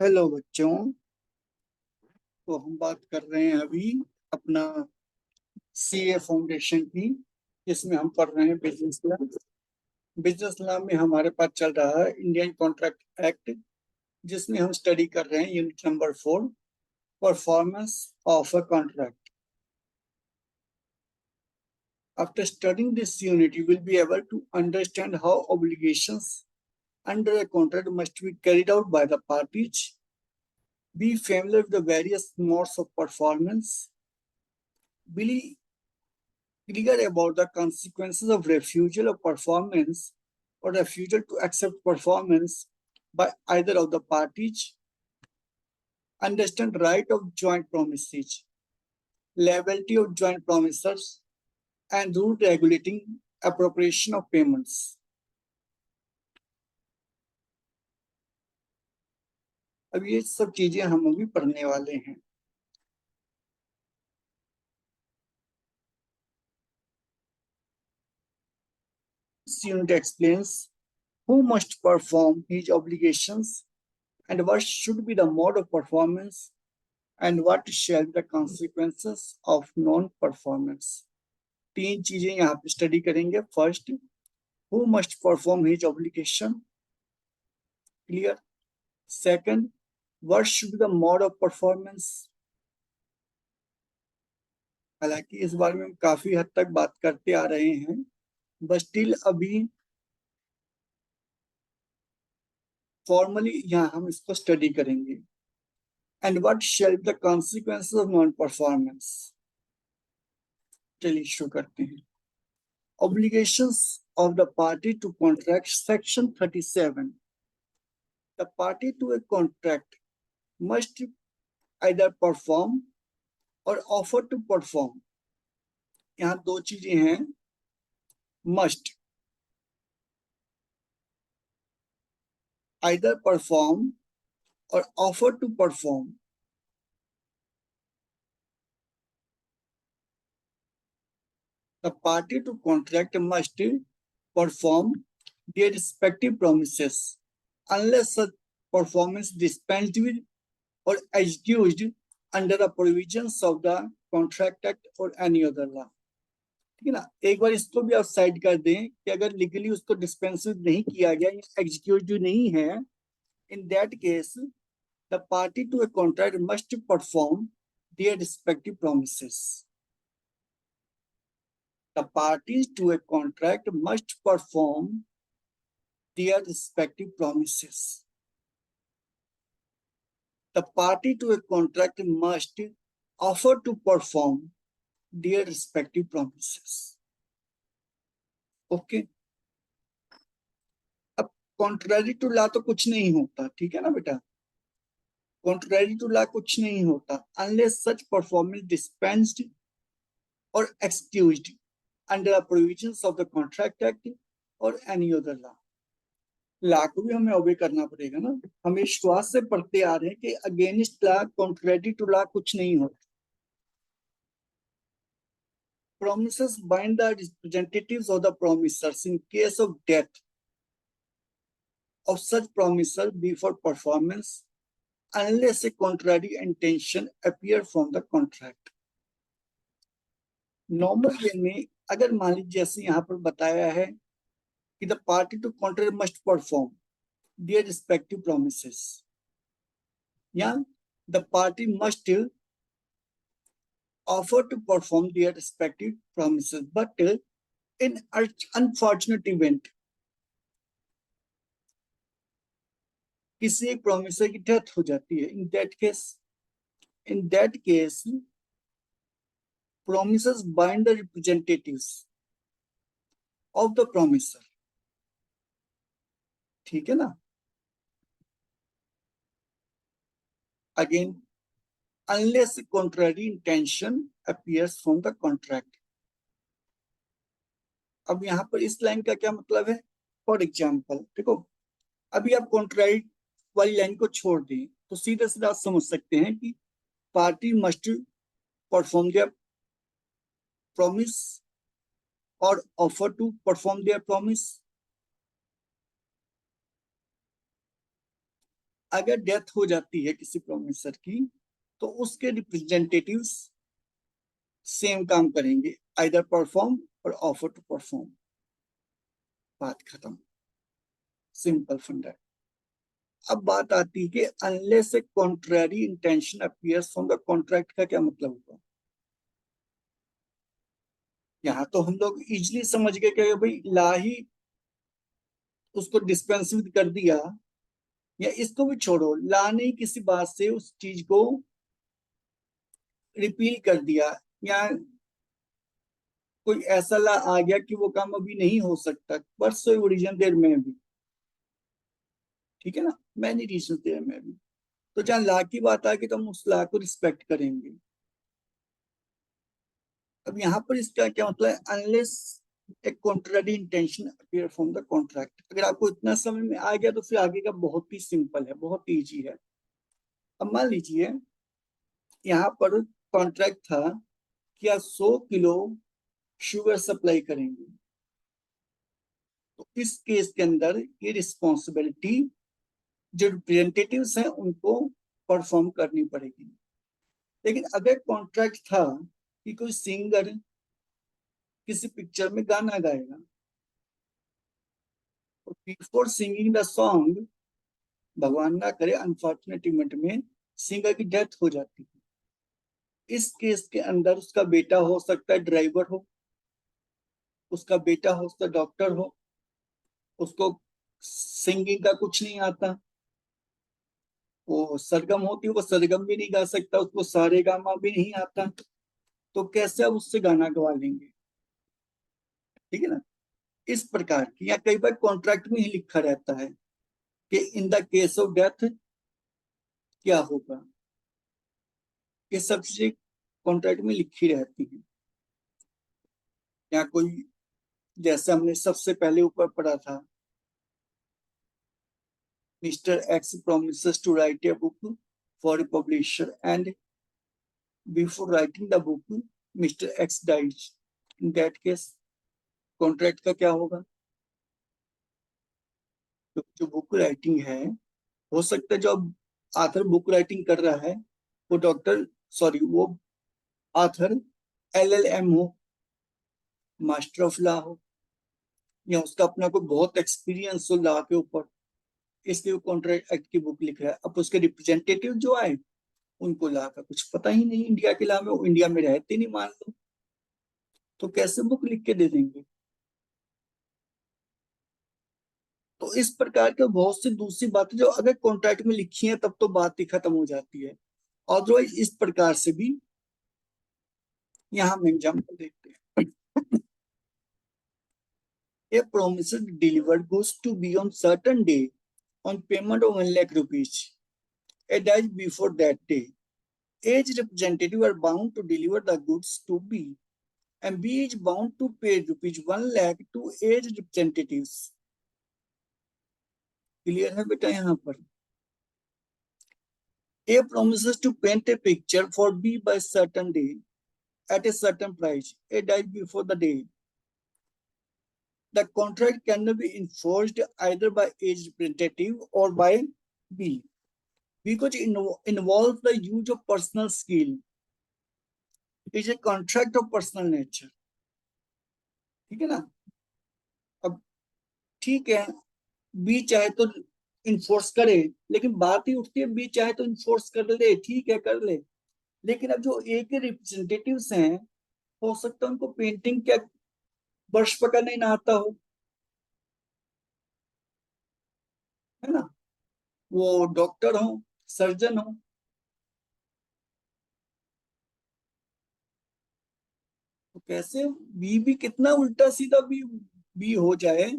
Hello बच्चों। तो हम बात कर रहे हैं अभी अपना सीए फाउंडेशन की, जिसमें हम पढ़ रहे हैं बिजनेस लॉ। बिजनेस लॉ में हमारे पास चल रहा है इंडियन कॉन्ट्रैक्ट एक्ट, जिसमें हम स्टडी कर रहे हैं unit number 4, performance of a contract. After studying this unit, you will be able to understand how obligations under a contract must be carried out by the parties, be familiar with the various modes of performance, be clear about the consequences of refusal of performance or refusal to accept performance by either of the parties, understand right of joint promises, liability of joint promisers, and rule regulating appropriation of payments. अब ये सब चीजें हम अभी पढ़ने वाले हैं। This unit explains who must perform his obligations and what should be the mode of performance and what shall be the consequences of non-performance. तीन चीजें यहाँ पे स्टडी करेंगे। First, who must perform his obligation, clear. Second, what should be the mode of performance. हालांकि इस बारे में हम काफी हद तक बात करते आ रहे हैं, बट स्टिल अभी फॉर्मली यहाँ हम इसको स्टडी करेंगे। And what shall be the consequences of non performance. चलिए शुरू करते हैं। Obligations of the party to contract, section 37. The party to a contract must either perform or offer to perform. यहाँ दो चीजें हैं, must either perform or offer to perform. The party to contract must perform their respective promises unless such performance dispensed with or excused under the provisions of the Contract Act or any other law. ठीक है ना। एक बार इसको भी आप side कर दें कि अगर लीगली उसको डिस्पेंस नहीं किया गया, एग्जीक्यूट नहीं है, in that case the party to a contract must perform their respective promises. The parties to a contract must perform their respective promises. The party to a contract must offer to perform their respective promises. Okay. अब contrary to law तो कुछ नहीं होता, ठीक है ना बेटा। Contrary to law कुछ नहीं होता unless such performance dispensed or excused under the provisions of the Contract Act or any other law. Law को भी हमें ऑबे करना पड़ेगा ना। हम विश्वास से पढ़ते आ रहे हैं कि अगेंस्ट लॉ, कॉन्ट्रैरी टू लॉ कुछ नहीं होता। Promises bind the representatives of the promisers in case of death of such promiser before performance unless a contrary intention appear from the contract. Normal way में अगर मान लीजिए जैसे यहाँ पर बताया है कि the party to contract must perform their respective promises, या the party must offer to perform their respective promises, but in unfortunate event किसी एक प्रोमिसर की डेथ हो जाती है, in that case promises bind the representatives of the promiser, ठीक है ना। Again, unless a contrary intention appears from the contract. अब यहाँ पर इस लाइन का क्या मतलब है। फॉर एग्जाम्पल देखो, अभी आप कॉन्ट्रैरी वाली लाइन को छोड़ दें तो सीधे सीधे आप समझ सकते हैं कि party must perform their promise और offer to perform their promise. अगर डेथ हो जाती है किसी प्रोमिसर की तो उसके रिप्रेजेंटेटिव्स सेम काम करेंगे, आइदर परफॉर्म और ऑफर टू परफॉर्म। बात खत्म, सिंपल फंडा। अब बात आती है कि unless A contrary intention appears from the contract का क्या मतलब होगा। यहाँ तो हम लोग इजिली समझ गए कि भाई ला ही उसको डिस्पेंस कर दिया, या इसको भी छोड़ो, ला ने किसी बात से उस चीज को रिपील कर दिया, या कोई ऐसा ला आ गया कि वो काम अभी नहीं हो सकता, पर सो रीजन देर में भी, ठीक है ना, मैनी रीजन देर में भी। तो जहां ला की बात आ गई तो हम उस ला को रिस्पेक्ट करेंगे। अब यहाँ पर इसका क्या मतलब है, unless A contrary intention appear from the contract. अगर आपको इतना समझ में आ गया तो फिर आगे का बहुत ही सिंपल है, बहुत इजी है। अब मान लीजिए यहाँ पर कॉन्ट्रैक्ट था कि आप 100 किलो शुगर सप्लाई करेंगे, तो इस केस के अंदर ये रिस्पॉन्सिबिलिटी जो रिप्रेजेंटेटिव्स हैं उनको परफॉर्म करनी पड़ेगी। लेकिन अगर कॉन्ट्रैक्ट था कि कोई सिंगर किसी पिक्चर में गाना गाएगा, तो बिफोर सिंगिंग द सॉन्ग, भगवान ना करे अनफॉर्चुनेट इवेंट में सिंगर की डेथ हो जाती है, इस केस के अंदर उसका बेटा हो सकता है ड्राइवर हो, उसका बेटा हो सकता है डॉक्टर हो, उसको सिंगिंग का कुछ नहीं आता, वो सरगम होती है वो सरगम भी नहीं गा सकता, उसको सारे गामा भी नहीं आता, तो कैसे आप उससे गाना गवा लेंगे। ठीक है ना, इस प्रकार की, या कई बार कॉन्ट्रैक्ट में ही लिखा रहता है कि in the case of death क्या होगा, ये सब चीजें कॉन्ट्रैक्ट में लिखी रहती है। या कोई, जैसे हमने सबसे पहले ऊपर पढ़ा था, mister x promises to write a book for a publisher and before writing the book mister x dies, in that case contract का क्या होगा। तो जो बुक राइटिंग है, हो सकता है जो आथर बुक राइटिंग कर रहा है वो डॉक्टर, सॉरी वो आथर LLM हो, मास्टर ऑफ लॉ हो, या उसका अपना कोई बहुत एक्सपीरियंस हो लॉ के ऊपर, इसलिए वो कॉन्ट्रैक्ट एक्ट की बुक लिख रहा है। अब उसके रिप्रेजेंटेटिव जो आए उनको लॉ का कुछ पता ही नहीं, इंडिया के लॉ में, वो इंडिया में रहते नहीं मान लो, तो कैसे बुक लिख के दे देंगे। तो इस प्रकार के बहुत सी दूसरी बातें जो अगर कॉन्ट्रैक्ट में लिखी है तब तो बात ही खत्म हो जाती है। अदरवाइज इस प्रकार से भी, यहाँ हम एग्जाम्पल देखते हैं। A promise delivered goods to be on certain day on payment of 1 lakh rupees. A day before that day, A's representative are bound to deliver the goods to B, and B is bound to pay rupees 1 lakh to A's representatives. Clear है बेटा यहाँ पर। A promises to paint a picture for B by certain day at a certain price. A day before the day, the contract cannot be enforced either by A's representative or by B, because it involves the use of personal skill. It is a contract of personal nature. ठीक है ना। अब ठीक है, B चाहे तो enforce करे, लेकिन बात ही उठती है बी चाहे तो इन्फोर्स कर ले, ठीक है कर ले, लेकिन अब जो ए के रिप्रेजेंटेटिव्स हैं, हो सकता है उनको पेंटिंग क्या ब्रश पकड़ने ना आता हो, है ना, वो डॉक्टर हो, सर्जन हो, तो कैसे बी भी कितना उल्टा सीधा बी हो जाए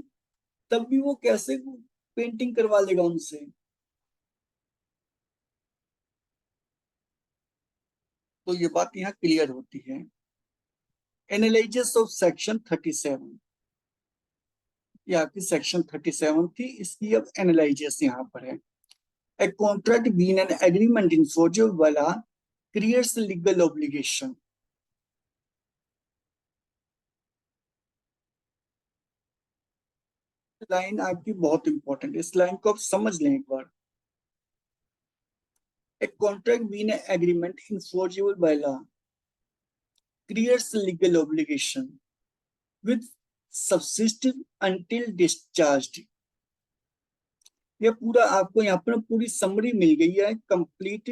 तब भी वो कैसे पेंटिंग करवा लेगा उनसे। तो ये बात यहाँ क्लियर होती है। एनालिसिस ऑफ सेक्शन 37, ये आपकी सेक्शन 37 थी, इसकी अब एनालिसिस यहाँ पर है। A contract being an agreement in force of law creates legal obligation. Line आपकी बहुत इंपॉर्टेंट है, इस लाइन को आप समझ लें एक बार। A contract being an agreement enforceable by law creates a legal obligation with subsisted until discharged. ये पूरा आपको यहाँ पर पूरी समरी मिल गई है कंप्लीट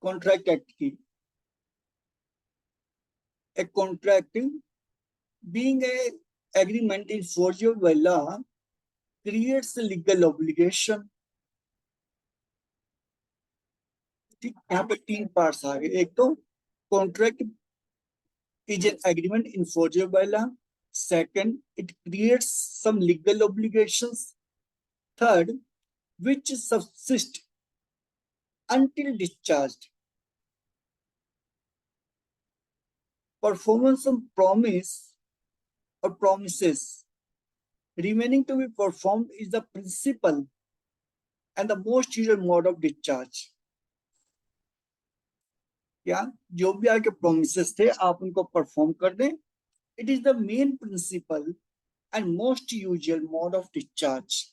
कॉन्ट्रैक्ट एक्ट की. A contract being a agreement enforceable by law creates a legal obligation. ठीक, यहाँ पे 3 पार्ट्स आ गए. एक तो contract is an agreement enforceable by law. Second, it creates some legal obligations. Third, which subsist until discharged. Performance of promise or promises remaining to be performed is the principal and the most usual mode of discharge. क्या जो भी आपके promises थे आप उनको perform कर दें. It is the main principle and most usual mode of discharge.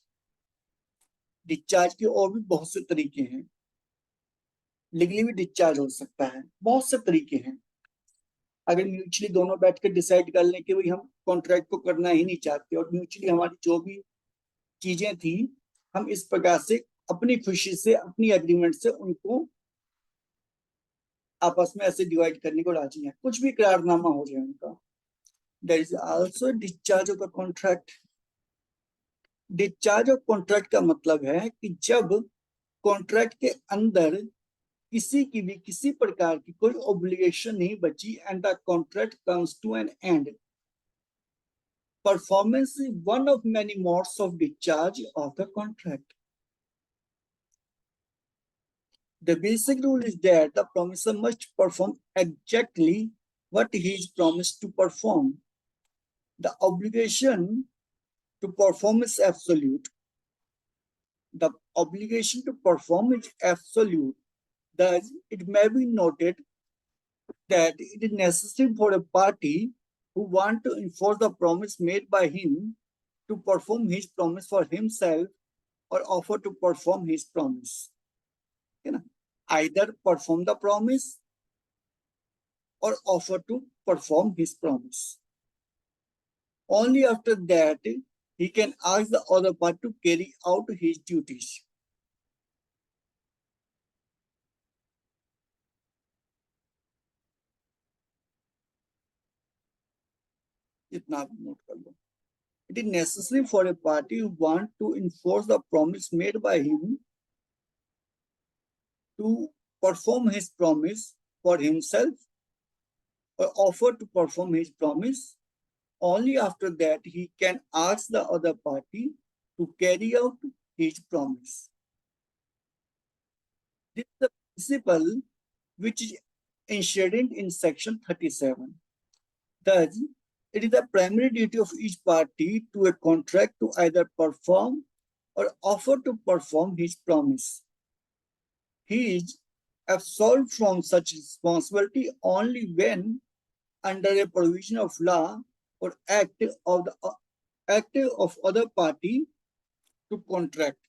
Discharge के और भी बहुत से तरीके हैं. लीगली भी डिस्चार्ज हो सकता है. बहुत से तरीके हैं. अगर म्यूचुअली दोनों बैठकर डिसाइड कर लें कि भाई हम कॉन्ट्रैक्ट को करना ही नहीं चाहते और म्यूचुअली हमारी जो भी चीजें थी हम इस प्रकार से अपनी खुशी से अपनी एग्रीमेंट से उनको आपस में ऐसे डिवाइड करने को राजी हैं. कुछ भी करारनामा हो जाए उनका. There is also discharge of the contract. Discharge of contract का मतलब है कि जब कॉन्ट्रैक्ट के अंदर किसी की भी किसी प्रकार की कोई ऑब्लिगेशन नहीं बची and the contract comes to an end. Performance is one of many modes of discharge of the contract. The basic rule is that the promisor must perform exactly what he is promised to perform. The obligation to perform is absolute. The obligation to perform is absolute. Thus, it may be noted that it is necessary for a party who want to enforce the promise made by him to perform his promise for himself or offer to perform his promise. You know, either perform the promise or offer to perform his promise. Only after that he can ask the other party to carry out his duties. इतना आप note कर लो. It is necessary for a party who want to enforce the promise made by him to perform his promise for himself or offer to perform his promise. Only after that he can ask the other party to carry out his promise. This is the principle which is inherent in section 37. Thus, it is the primary duty of each party to a contract to either perform or offer to perform his promise. He is absolved from such responsibility only when, under a provision of law or act of other party to contract,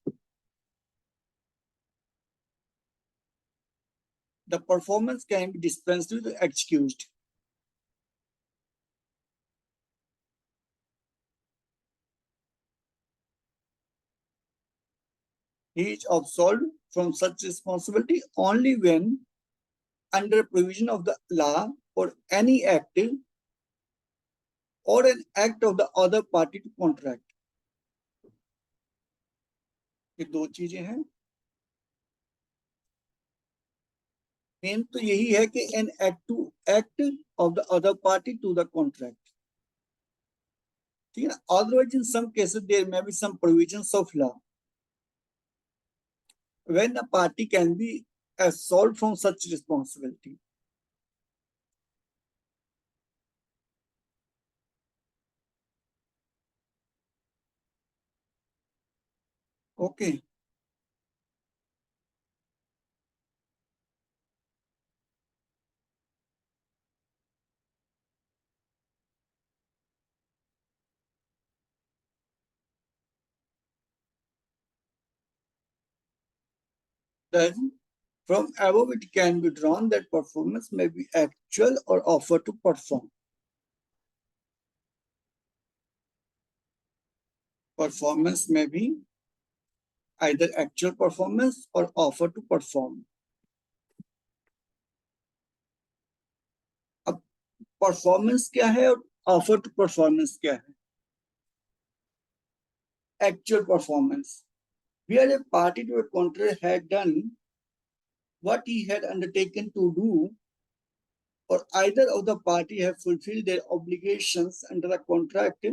the performance can be dispensed with or excused. He is absolved from such responsibility only when, under provision of the law or any act or an act of the other party to contract. ये दो चीजें हैं. Main तो यही है कि an act of the other party to the contract. ठीक है ना. Otherwise, in some cases there may be some provisions of law when a party can be absolved from such responsibility. Okay. Then, From above, it can be drawn that performance may be actual or offer to perform. Performance may be either actual performance or offer to perform. अब performance क्या है और offer to performance क्या है? Actual performance, where a party to a contract had done what he had undertaken to do, or either of the party have fulfilled their obligations under the contract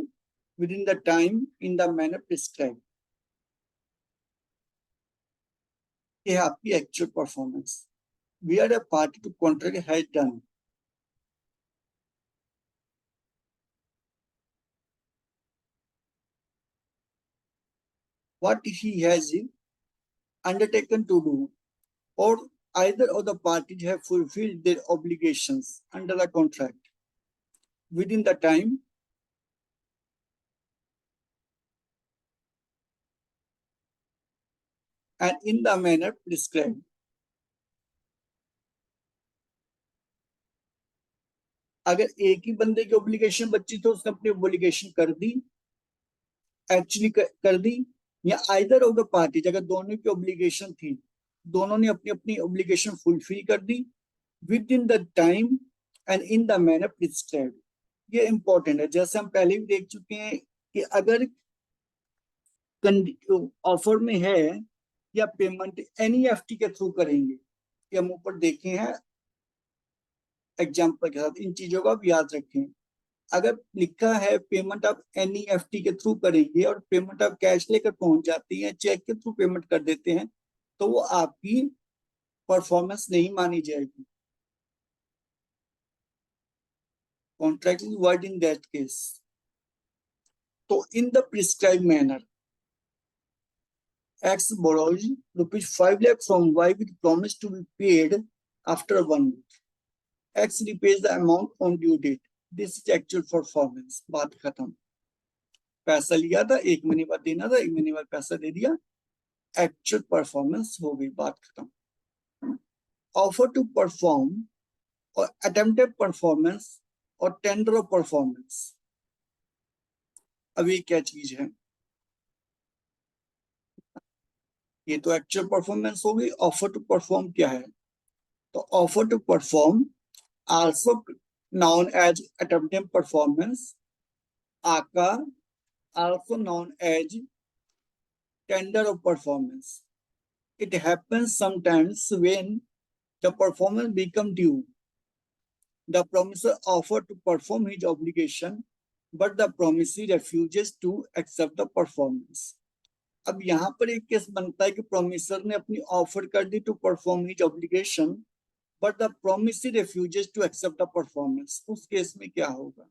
within the time in the manner prescribed. ये है आपकी actual performance, where a party to contract has done what he has undertaken to do, or either of the parties have fulfilled their obligations under the contract within the time and in the manner prescribed. अगर एक ही बंदे की obligation बची तो उसने अपनी obligation कर दी, actually कर दी, या आइदर ऑफ द पार्टीज, अगर दोनों की ऑब्लिगेशन थी, दोनों ने अपनी अपनी ऑब्लिगेशन फुलफिल कर दी within the time and in the manner prescribed. ये इंपॉर्टेंट है. जैसे हम पहले भी देख चुके हैं कि अगर ऑफर में है या पेमेंट एनईएफटी के थ्रू करेंगे, ये हम ऊपर देखे हैं एग्जाम्पल के साथ, इन चीजों को आप याद रखें. अगर लिखा है पेमेंट आप एनईएफटी के थ्रू करेंगे और पेमेंट आप कैश लेकर पहुंच जाती है, चेक के थ्रू पेमेंट कर देते हैं, तो वो आपकी परफॉर्मेंस नहीं मानी जाएगी. Contract is void in that case. तो in the prescribe manner, X borrows ₹5 lakh from Y with promise to be paid after 1 week. X repays the amount on due date. This is actual performance. बात खत्म. पैसा लिया था, 1 महीने बाद देना था, 1 महीने बाद पैसा दे दिया, एक्चुअल परफॉर्मेंस हो गई, बात खत्म. ऑफर टू परफॉर्म और अटेम्प्टेड परफॉर्मेंस और टेंडर ऑफ परफॉर्मेंस, अब ये क्या चीज है? ये तो एक्चुअल परफॉर्मेंस हो गई. ऑफर टू परफॉर्म क्या है? तो offer to perform also known as attempted performance, ACCA, also known as tender of performance. It happens sometimes when the performance becomes due. The promisor offers to perform his obligation, but the promisee refuses to accept the performance. अब यहाँ पर एक case बनता है कि promisor ने अपनी offer कर दी to perform his obligation, but the promissory refuses to accept the performance. उस केस में क्या होगा?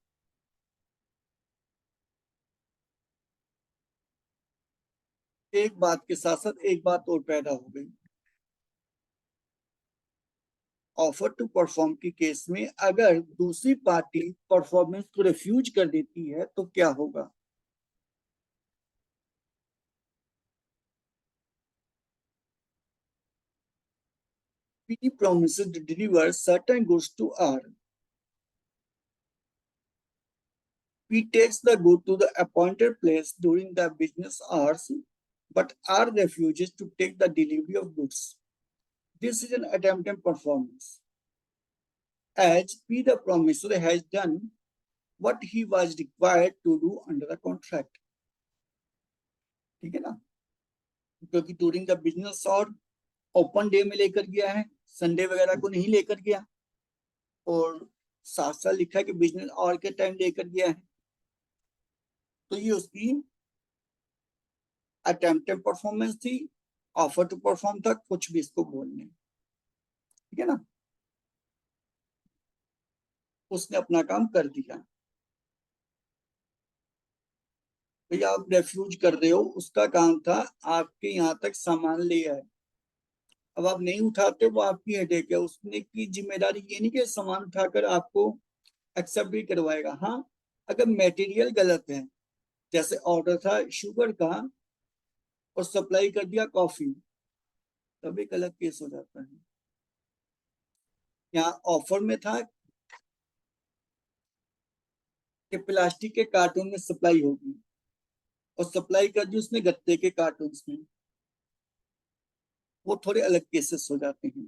एक बात के साथ साथ एक बात और पैदा हो गई. ऑफर टू परफॉर्म के केस में अगर दूसरी पार्टी परफॉर्मेंस को रिफ्यूज कर देती है तो क्या होगा? P promises to deliver certain goods to R. P takes the good to the appointed place during the business hours, but R refuses to take the delivery of goods. This is an attempted performance, as P the promisor has done what he was required to do under the contract. ठीक है ना? क्योंकि during the business hour open day में लेकर गया है, Sunday वगैरह को नहीं लेकर गया, और साथ साथ लिखा है कि बिजनेस आवर के टाइम लेकर गया है, तो ये उसकी अटेम्प्टेड परफॉर्मेंस थी. ऑफर टू परफॉर्म था, कुछ भी इसको बोलने, ठीक है ना? उसने अपना काम कर दिया. भैया आप रेफ्यूज कर रहे हो, उसका काम था आपके यहाँ तक सामान ले आए, अब आप नहीं उठाते, वो आपकी हेडेक है. उसने की जिम्मेदारी ये नहीं कि सामान उठाकर आपको एक्सेप्ट भी करवाएगा. हाँ, अगर मटेरियल गलत है, जैसे ऑर्डर था शुगर का और सप्लाई कर दिया कॉफी, तभी गलत केस हो जाता है. यहाँ ऑफर में था कि प्लास्टिक के कार्टून में सप्लाई होगी और सप्लाई कर दी उसने गत्ते के कार्टून में। वो थोड़े अलग केसेस हो जाते हैं।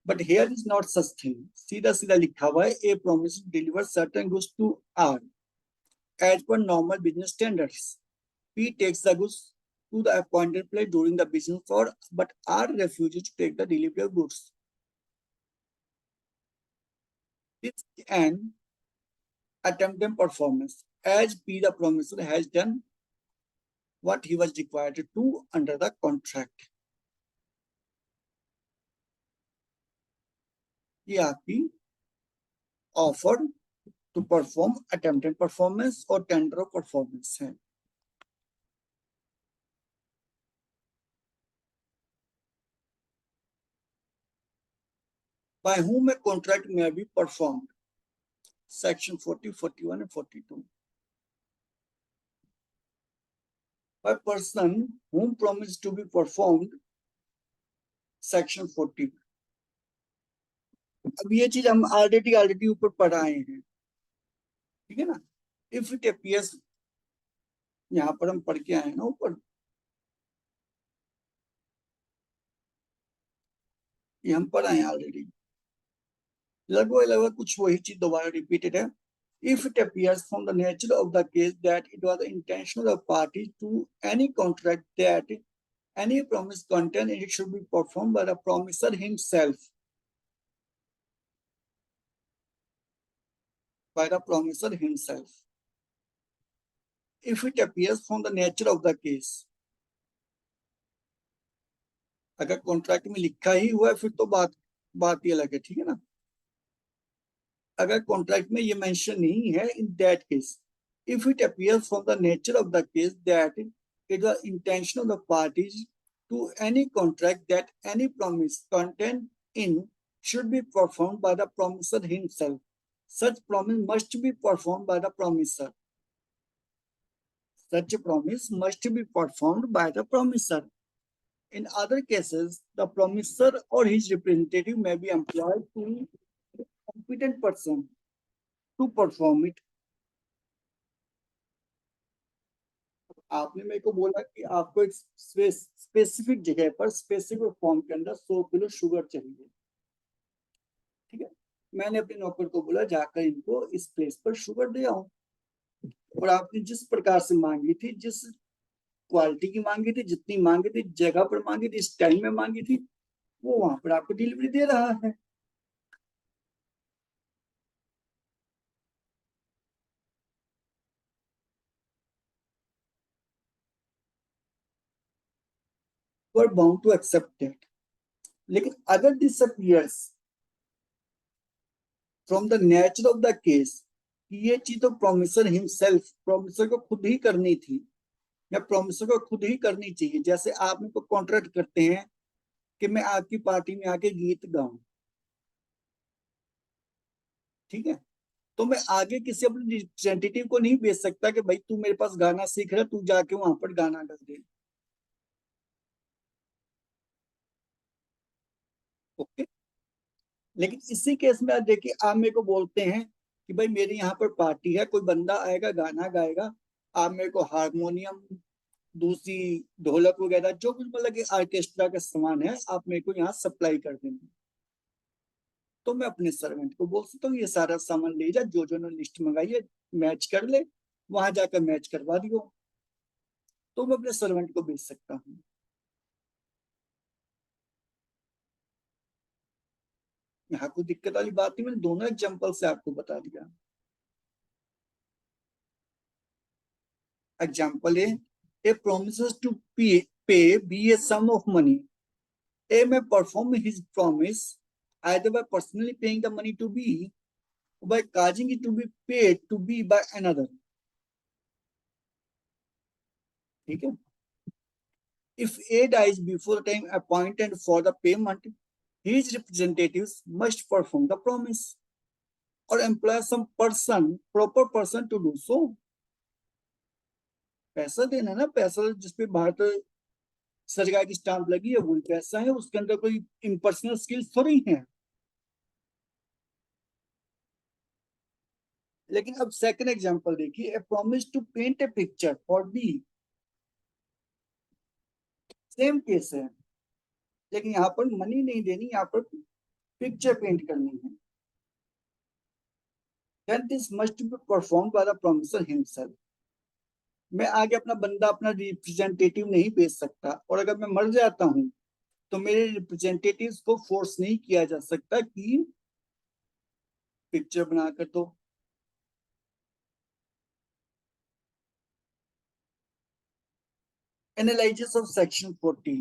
But here is not such thing. सीधा सीधा लिखा हुआ है, a promise to deliver certain goods to R as per normal business standards. P takes the goods to the appointed place during the business hour, but R refuses to take the delivery of goods. This is an attempted performance, as P the promisor has done what he was required to do under the contract. ये आपकी offered to perform attempted performance और tender of performance है। By whom a contract may be performed. Section 40, 41 and 42. By person whom promised to be performed. Section 40. अब ये चीज हम already ऊपर पढ़ आए हैं, ठीक है ना। इफ इट अपीयर्स, यहाँ पर हम पढ़ के आए ना ऊपर, ये हम पढ़ आए ऑलरेडी, लगभग कुछ वही चीज दोबारा रिपीटेड है। If it appears from the nature of the case that it was the intention of the party to any contract that any promise contained, it should be performed by the promisor himself. By the promisor himself. If it appears from the nature of the case, अगर contract में लिखा ही हुआ है फिर तो बात ही अलग है, ठीक है ना। अगर कॉन्ट्रैक्ट में ये मेंशन नहीं है, in that case, if it appears from the nature of the case that it was intention of the parties to any contract that any promise content in should be performed by the promisor himself. Such promise must be performed by the promisor. Such promise must be performed by the promisor. In other cases, the promisor or his representative may be employed to a competent person to perform it. आपने मेरे को बोला कि आपको एक specific जगह पर specific form के अंदर 100 किलो शुगर चाहिए, ठीक है। मैंने अपने नौकर को बोला जाकर इनको इस प्लेस पर शुगर दे आओ, और आपने जिस प्रकार से मांगी थी, जिस क्वालिटी की मांगी थी, जितनी मांगी थी, जगह पर मांगी थी, इस टाइम में मांगी थी, वो वहां पर आपको डिलीवरी दे रहा है। You are bound to accept it. लेकिन अगर disappears from the nature of the case, ये चीज तो प्रोमिसर हिमसेल्फ, प्रोमिसर को खुद ही करनी थी या प्रोमिसर को खुद ही करनी चाहिए। जैसे आप मेरे को कॉन्ट्रैक्ट करते हैं कि मैं आपकी पार्टी में आके गीत गाऊं, ठीक है, तो मैं आगे किसी अपने रिप्रेजेंटेटिव को नहीं भेज सकता कि भाई तू मेरे पास गाना सीख रहा है, तू जाके वहां पर गाना गा दे। ओके। लेकिन इसी केस में देखिए, आप मेरे को बोलते हैं कि भाई मेरे यहाँ पर पार्टी है, कोई बंदा आएगा गाना गाएगा, आप मेरे को हारमोनियम, दूसरी ढोलक वगैरह जो कुछ मतलब कि ऑर्केस्ट्रा का सामान है, आप मेरे को यहाँ सप्लाई कर देंगे। तो मैं अपने सर्वेंट को बोल सकता हूँ ये सारा सामान ले जा, जो जो ने लिस्ट मंगाई है मैच कर ले, वहां जाकर मैच करवा दियो, तो मैं अपने सर्वेंट को भेज सकता हूँ। यहाँ कोई दिक्कत वाली बात नहीं, मैंने दोनों एग्जांपल से आपको बता दिया। Example A promises to pay B a sum of money. A may perform his promise either by personally paying the money to B or by causing it to be paid to B by another. ठीक है। If A dies before the time appointed for the payment, his representatives must perform the promise or employ some person, proper person to do so. पैसा देना ना, पैसा जिसपे भारत सरकार की stamp लगी है वही पैसा है, उसके अंदर कोई इम्पर्सनल स्किल्स थोड़ी है। लेकिन अब सेकंड एग्जांपल देखिए, a promise to paint a picture for B, same case है, लेकिन यहाँ पर मनी नहीं देनी, यहाँ पर पिक्चर पेंट करनी है। Then this must be perform by the promisor himself. मैं आगे अपना बंदा, अपना रिप्रेजेंटेटिव नहीं भेज सकता, और अगर मैं मर जाता हूं तो मेरे रिप्रेजेंटेटिव्स को फोर्स नहीं किया जा सकता कि पिक्चर बनाकर दो। Analysis of section 40।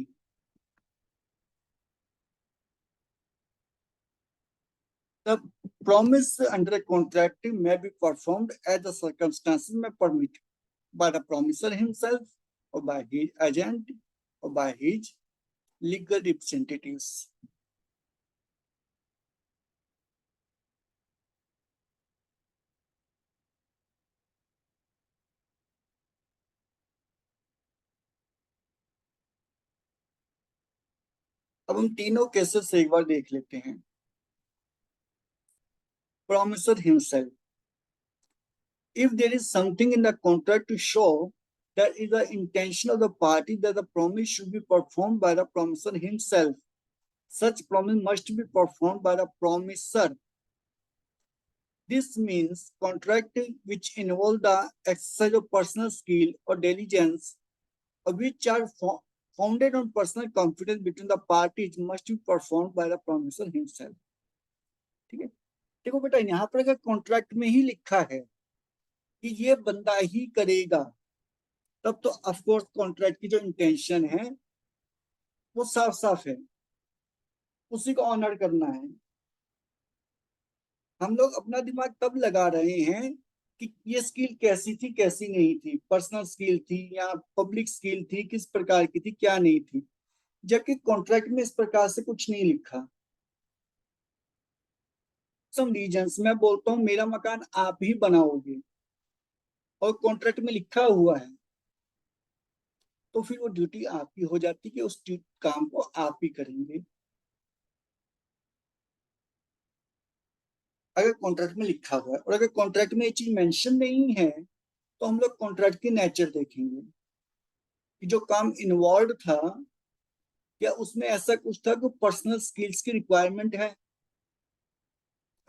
The promise under a contract may be performed as the circumstances may permit by the promisor himself or by his agent or by his legal representatives. अब हम तीनों केसेस एक बार देख लेते हैं। Promisor himself. If there is something in the contract to show that is the intention of the party that the promise should be performed by the promisor himself, such promise must be performed by the promisor. This means contract which involve the exercise of personal skill or diligence, or which are founded on personal confidence between the parties must be performed by the promisor himself. ठीक है, देखो बेटा, यहाँ पर अगर contract में ही लिखा है कि ये बंदा ही करेगा, तब तो ऑफकोर्स कॉन्ट्रैक्ट की जो इंटेंशन है वो साफ साफ है, उसी को ऑनर करना है। हम लोग अपना दिमाग तब लगा रहे हैं कि ये स्किल कैसी थी कैसी नहीं थी, पर्सनल स्किल थी या पब्लिक स्किल थी, किस प्रकार की थी क्या नहीं थी, जबकि कॉन्ट्रैक्ट में इस प्रकार से कुछ नहीं लिखा। सम रीजंस मैं बोलता हूं मेरा मकान आप ही बनाओगे और कॉन्ट्रैक्ट में लिखा हुआ है, तो फिर वो ड्यूटी आपकी हो जाती है कि उस काम को आप ही करेंगे। अगर कॉन्ट्रैक्ट में लिखा हुआ है, और अगर कॉन्ट्रैक्ट में ये चीज मेंशन नहीं है, तो हम लोग कॉन्ट्रैक्ट की नेचर देखेंगे कि जो काम इन्वॉल्व था, क्या उसमें ऐसा कुछ था कि पर्सनल स्किल्स की रिक्वायरमेंट है।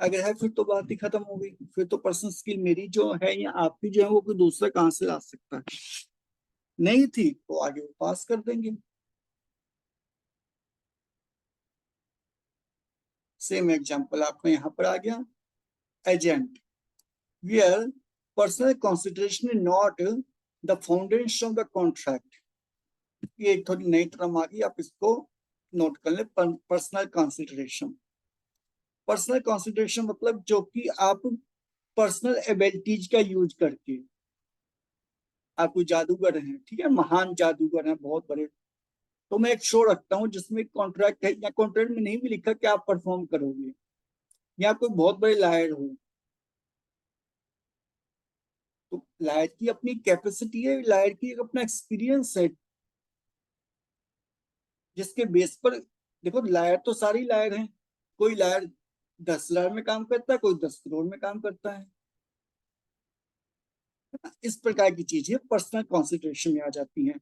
अगर है फिर तो बात ही खत्म हो गई, फिर तो पर्सनल स्किल मेरी जो है या आपकी जो है वो कोई दूसरा कहां से ला सकता है। नहीं थी तो आगे वो पास कर देंगे। सेम एग्जांपल आपका यहाँ पर आ गया, agent, where personal consideration is not the foundation of the contract. ये एक थोड़ी नई टर्म आ गई, आप इसको नोट कर ले। पर्सनल कंसिडरेशन, पर्सनल कंसिडरेशन मतलब जो कि आप पर्सनल एबिलिटीज का यूज करके, आप कोई जादूगर हैं, ठीक है, महान जादूगर हैं बहुत बड़े, तो मैं एक शो रखता हूँ जिसमें कॉन्ट्रैक्ट है या कॉन्ट्रैक्ट में नहीं भी लिखा कि आप परफॉर्म करोगे, या कोई बहुत बड़े लायर हो, तो लायर की अपनी कैपेसिटी है, लायर की अपना एक्सपीरियंस है, जिसके बेस पर, देखो लायर तो सारी लायर हैं, कोई लायर 10 लाख में काम करता है, कोई 10 करोड़ में काम करता है। इस प्रकार की चीजें पर्सनल कंसिडरेशन में आ जाती हैं।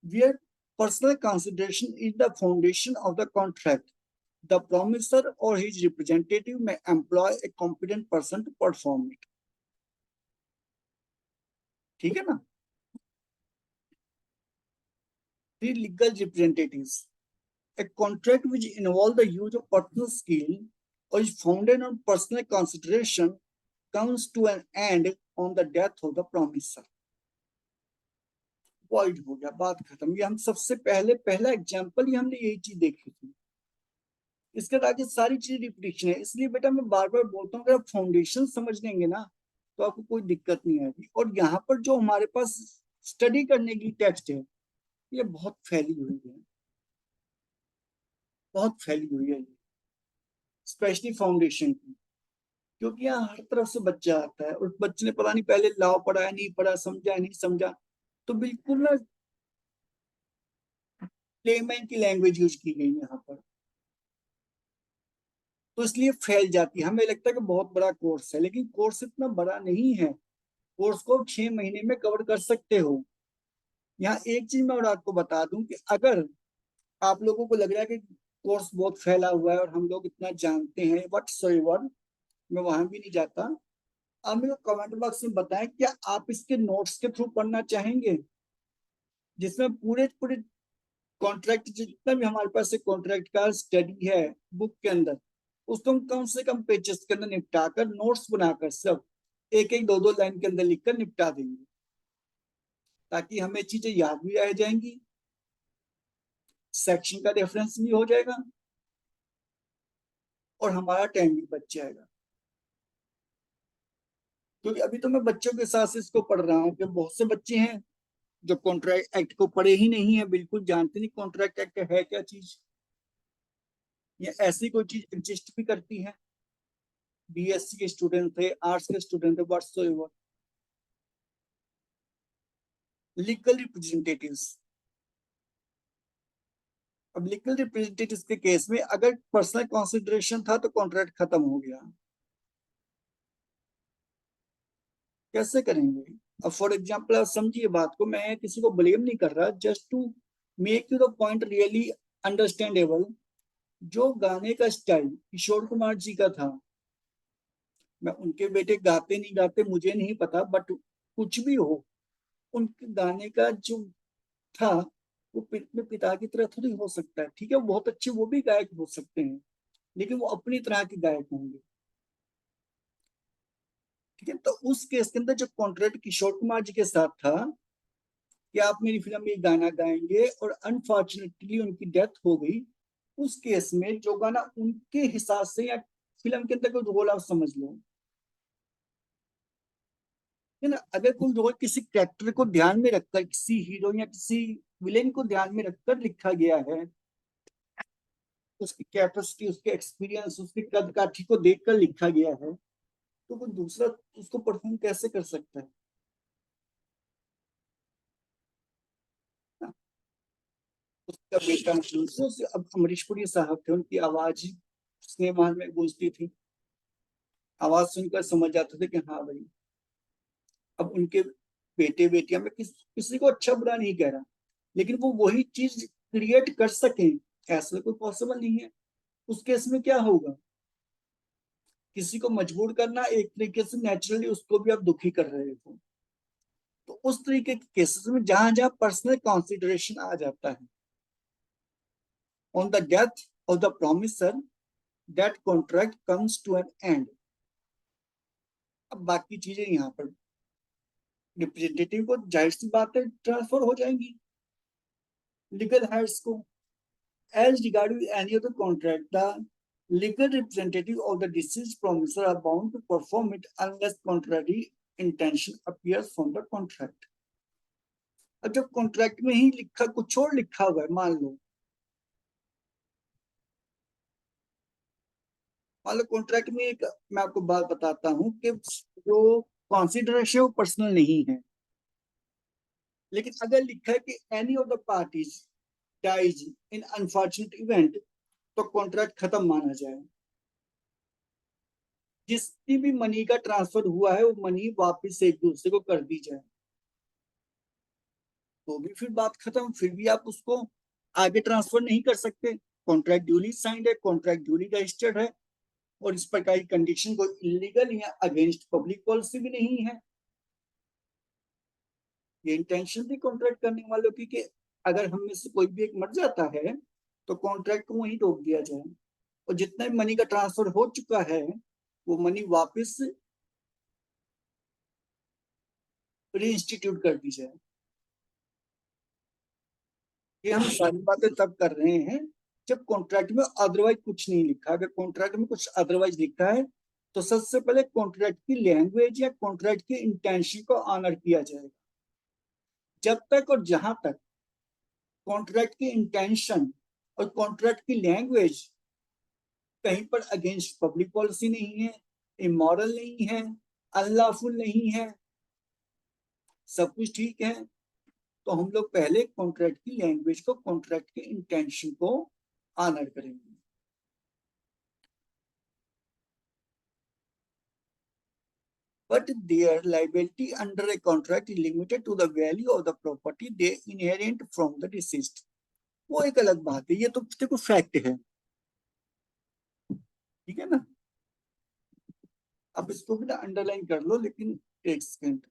Where personal consideration is the foundation of the contract, the promisor or his representative may employ a competent person to perform it. ठीक है ना। The legal representatives, a contract which involves the use of personal skill or is founded on personal consideration comes to an end on the death of the promisor. Void हो गया, बात खत्म। ये हम सबसे पहला एग्जाम्पल ही हमने यही चीज देखी थी, इसके आगे सारी चीज रिपीटिशन है। इसलिए बेटा मैं बार बार बोलता हूँ, अगर आप फाउंडेशन समझ लेंगे ना तो आपको कोई दिक्कत नहीं आएगी। और यहाँ पर जो हमारे पास स्टडी करने की टेक्स्ट है, ये बहुत फैली हुई है, बहुत फैली हुई है, स्पेशली फाउंडेशन की, क्योंकि यहाँ हर तरफ से बच्चा आता है और बच्चे ने पता नहीं पहले लॉ पढ़ा है नहीं पढ़ा, समझा नहीं समझा, तो बिल्कुल ना प्लेमैन की लैंग्वेज यूज की गई यहाँ पर। तो इसलिए फैल जाती है। हमें लगता है कि बहुत बड़ा कोर्स है, लेकिन कोर्स इतना बड़ा नहीं है। कोर्स को 6 महीने में कवर कर सकते हो। यहाँ एक चीज मैं और आपको बता दूं कि अगर आप लोगों को लग रहा है कि कोर्स बहुत फैला हुआ है और हम लोग इतना जानते हैं, वट सो एवर, मैं वहां भी नहीं जाता। आप मेरे को कमेंट बॉक्स में बताएं, क्या आप इसके नोट्स के थ्रू पढ़ना चाहेंगे, जिसमें पूरे पूरे कॉन्ट्रैक्ट, जितना भी हमारे पास से कॉन्ट्रैक्ट का स्टडी है बुक के अंदर, उसको हम कम से कम पेजेस के अंदर निपटा कर, नोट्स बनाकर, सब एक एक दो दो लाइन के अंदर लिखकर निपटा देंगे, ताकि हमें चीजें याद भी रह जाएंगी, सेक्शन का रेफरेंस भी हो जाएगा और हमारा टाइम भी बच जाएगा। क्योंकि अभी तो मैं बच्चों के साथ से इसको पढ़ रहा हूँ कि बहुत से बच्चे हैं जो कॉन्ट्रैक्ट एक्ट को पढ़े ही नहीं है, बिल्कुल जानते नहीं कॉन्ट्रैक्ट एक्ट है क्या चीज, या ऐसी कोई चीज एग्जिस्ट भी करती है। बीएससी के स्टूडेंट थे, आर्ट्स के स्टूडेंट थे, व्हाट्सएवर। लीगल रिप्रेजेंटेटिव्स, अब लीगल रिप्रेजेंटेटिव्स के केस में अगर पर्सनल कंसिडरेशन था तो कॉन्ट्रैक्ट खत्म हो गया, कैसे करेंगे? अब फॉर एग्जाम्पल आप समझिए बात को, मैं किसी को ब्लेम नहीं कर रहा, just to make you the point really understandable. जो गाने का स्टाइल किशोर कुमार जी का था, मैं उनके बेटे गाते नहीं गाते मुझे नहीं पता, बट कुछ भी हो, उनके गाने का जो था वो अपने पिता की तरह थोड़ी हो सकता है। ठीक है, वो बहुत अच्छे, वो भी गायक हो सकते हैं, लेकिन वो अपनी तरह के गायक होंगे। ठीक है, तो उस केस के अंदर जो कॉन्ट्रैक्ट किशोर कुमार जी के साथ था कि आप मेरी फिल्म में गाना गाएंगे, और अनफॉर्चुनेटली उनकी डेथ हो गई, उस केस में जो गाना उनके हिसाब से, या फिल्म के अंदर कोई रोल आप समझ लो, है ना, अगर कोई रोल किसी कैरेक्टर को ध्यान में रखकर, किसी हीरो या किसी विलेन को ध्यान में रखकर लिखा गया है, उसकी कैपेसिटी, उसके एक्सपीरियंस, उसकी कद काठी को देखकर लिखा गया है, तो कोई दूसरा उसको परफॉर्म कैसे कर सकता है ना? उसका बेटा, दूसरों से, अब अमरीश पुरी साहब थे, उनकी आवाज सिनेमा में गूंजती थी, आवाज सुनकर समझ जाते थे कि हाँ भाई। अब उनके बेटे बेटियां, मैं किसी को अच्छा बुरा नहीं कह रहा, लेकिन वो वही चीज क्रिएट कर सके, ऐसा कोई पॉसिबल नहीं है। उस केस में क्या होगा? किसी को मजबूर करना एक तरीके से नेचुरली उसको भी आप दुखी कर रहे हो। तो उस तरीके के केसेस में जहां जहां पर्सनल कंसिडरेशन आ जाता है, on the death of the promisor, that contract comes to an end. अब बाकी चीजें यहाँ पर रिप्रेजेंटेटिव को जाहिर सी बात है ट्रांसफर हो जाएंगी लीगल हेड्स को। As regarding any of the contract, the legal representative of the deceased promisor are bound to perform it unless contrary intention appears from the contract। अब जब कॉन्ट्रैक्ट में ही लिखा, कुछ और लिखा हुआ है, मान लो कॉन्ट्रैक्ट में एक, मैं आपको बात बताता हूँ कि जो कॉन्सिडरेशन वो पर्सनल नहीं है, लेकिन अगर लिखा है कि any of the parties dies in unfortunate event, तो कॉन्ट्रैक्ट खत्म माना जाए। जिसकी भी मनी का ट्रांसफर हुआ है वो मनी वापस एक दूसरे को कर दी जाए, तो भी फिर बात खत्म, फिर भी आप उसको आगे ट्रांसफर नहीं कर सकते। कॉन्ट्रैक्ट ड्यूली साइंड है, कॉन्ट्रैक्ट ड्यूली रजिस्टर्ड है, और इस प्रकार की कंडीशन को इलीगल या अगेंस्ट पब्लिक पॉलिसी भी नहीं है। ये इंटेंशन थी कॉन्ट्रैक्ट करने वालों की कि अगर हम में से कोई भी एक मर जाता है तो कॉन्ट्रैक्ट को वहीं रोक दिया जाए, और जितना भी मनी का ट्रांसफर हो चुका है वो मनी वापस रीइंस्टीट्यूट कर दी जाए। ये हम सारी बातें तब कर रहे हैं जब कॉन्ट्रैक्ट में अदरवाइज कुछ नहीं लिखा। अगर कॉन्ट्रैक्ट में कुछ अदरवाइज लिखा है तो सबसे पहले कॉन्ट्रैक्ट की लैंग्वेज या कॉन्ट्रैक्ट की इंटेंशन को ऑनर किया जाएगा। जब तक और जहां तक कॉन्ट्रैक्ट की इंटेंशन और कॉन्ट्रैक्ट की लैंग्वेज कहीं पर अगेंस्ट पब्लिक पॉलिसी नहीं है, इमोरल नहीं है, अनलॉफुल नहीं है, सब कुछ ठीक है, तो हम लोग पहले कॉन्ट्रैक्ट की लैंग्वेज को, कॉन्ट्रैक्ट के इंटेंशन को ऑनर करेंगे। but their liability under a contract is limited to the value of the property they inherit from the deceased. वो एक अलग बात है, ये तो देखो फैक्ट है, ठीक है ना। अब इसको भी ना अंडरलाइन कर लो, लेकिन एक सेकंड,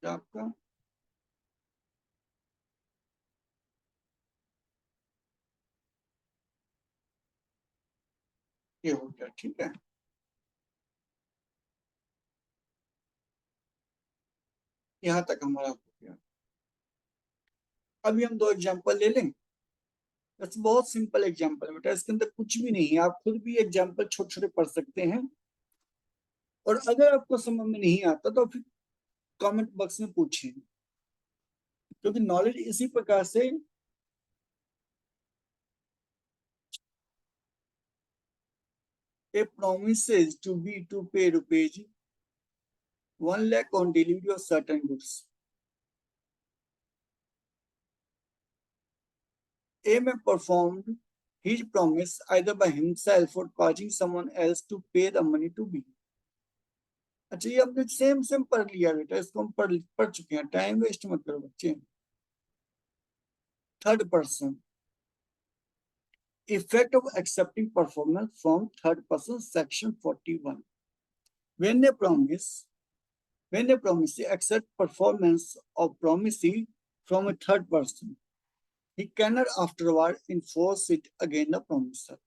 आपका ये हो गया, ठीक है। यहाँ तक हमारा हो गया। अभी हम दो एग्जांपल ले लें। बस बहुत सिंपल एग्जांपल है बेटा, इसके अंदर कुछ भी नहीं है, आप खुद भी एग्जांपल छोटे छोटे पढ़ सकते हैं। और अगर आपको समझ में नहीं आता तो फिर कमेंट बॉक्स में पूछिए, क्योंकि नॉलेज इसी प्रकार से a promises to pay rupees 1 lakh on delivery of certain goods. A may performed his promise either by himself or causing someone else to pay the money to B. अच्छा, ये हमने same same पढ़ लिया बेटा, इसको हम पढ़ चुके हैं, टाइम वेस्ट मत करो बच्चे। Third person, effect of accepting performance from third person, section 41. When a promisee accept performance of promisee from a third person, he cannot afterward enforce it against the promiser.